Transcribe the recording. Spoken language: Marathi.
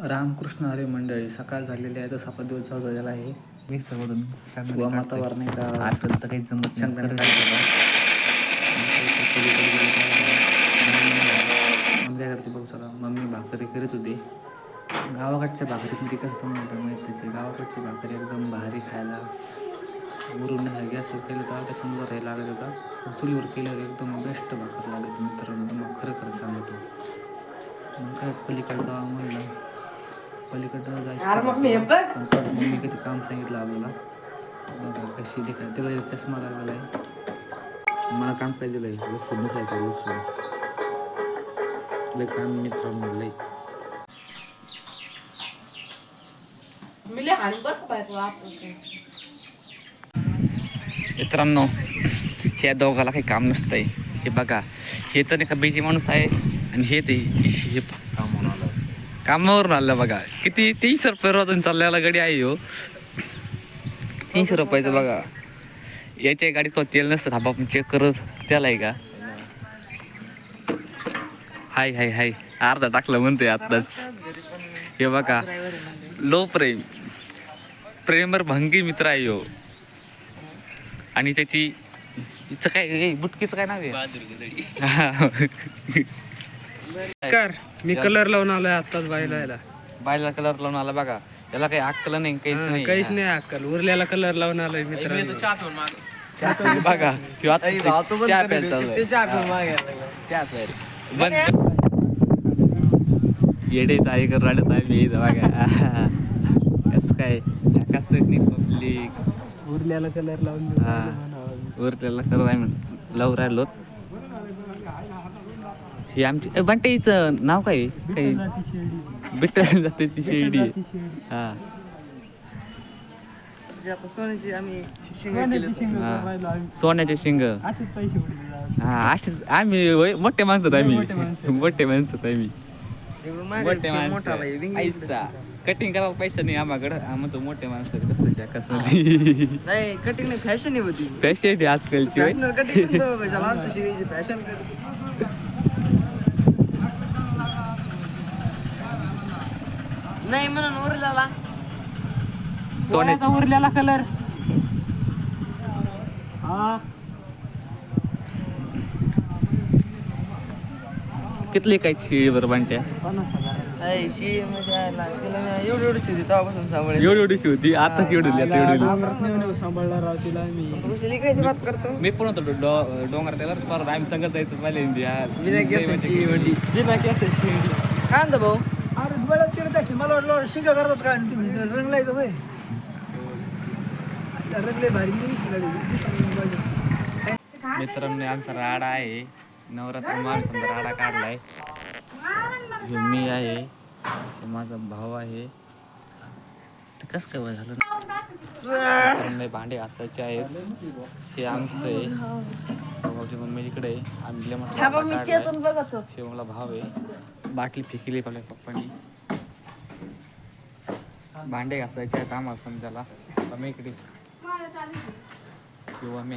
रामकृष्ण हरी मंडळी सकाळ झालेली आहे, तर सापा दिवस चालू झालेला आहे. मिक्सरमधून व मातावर नाही का आजकाल तर काही जमत नाही. शेंगदाणे काढायचं मम्मी काय करते बघू चला. मम्मी भाकरी करत होती. गावाकडच्या भाकरी कसं म्हणतात माहिती त्याची. गावाकडची भाकरी एकदम भारी खायला. वरून गॅसवर केलं तर त्या समोर हे लागत होता. चुलीवर केल्यावर एकदम बेस्ट भाकर लागत मित्रांनो. मग खरं सांगतो. मग काय पलीकडचा म्हणलं पलीकडं जायचं. मम्मी कधी काम सांगितलं आपल्याला. कशी देखा तिला चष्मा लागलेला आहे. मला काम काय दिलं आहे लसूण नसायचं. लसूण लय काम मित्रांनो लय. मित्रांनो ह्या दोघाला काही काम नसतंय. हे बघा, हे तर एका बिजी माणूस आहे आणि हे कामावरून आलं बघा. किती 300 रुपये रोजून चाललेला गाडी आहे हो. 300 रुपयाचं बघा. याच्या गाडीत पण तेल नसतं. थांबा आपण चेक करत. त्याला आहे का? हाय हाय हाय अर्धा टाकलं म्हणतोय आत्ताच. हे बघा, लो प्रेमर भंगी मित्र आहे हो. आणि त्याची हिचं काय बुटकीचं काय नाव आहे? मी कलर लावून आलोय आताच बायला कलर लावून आला बघा. त्याला काही अक्कल नाही, काहीच नाही अक्कल. उरल्याला कलर लावून आलोय मित्रांनो. बघा चहा प्यायला चालू येडेचा आहे कर रडत आहे मी बघा. कसं काय कसं नाही पब्लिक. उरल्याला कलर लावून उरलेला कलर आहे लावून राहिलो. हे आमची बंटेचं नाव काय काही बिट्टल जातीची शेरडी. हा सोन्याचे शिंग. हा असेच आम्ही मोठे माणसं. मोठे माणसं पैसा कटिंग करायला पैसा नाही आम्हाकडं. म्हणतो मोठे माणसं कसं कसं नाही. कटिंग नाही, फॅशन होती. फॅशन आजकालची. फॅशन नाही म्हणून उरल्याला सोन्याचा उरलेला कलर. हा कितले काय शिळी बरं बांट्या? 50,000 तेव्हापासून सांभाळ. एवढी होती आता केवढी सांभाळणार आहोत तिला आम्ही. मी पण होतो डोंगर त्याला परत आम्ही संगत जायचं पहिल्यांदा. काय भाऊ? अरे डोळ्यात शिरत आहे. मला वाटलं शिंग करतात का तुम्ही? रंगलाय का भाई? रंगले भारी. मित्रांनो आमचा राडा आहे. नवरात्र माणसांचा राडा काढलाय. मी आहे, माझा भाऊ आहे. कसं काय झालं? भांडे घासायचे आहेत. हे आमचं आहे. भाऊची मम्मी इकडे आहे. आम्ही मला भाव आहे. बाटली फेकली आपल्या पप्पानी. भांडे घासायचे आहेत आम्हाला समजायला. मम्मी इकडे किंवा मी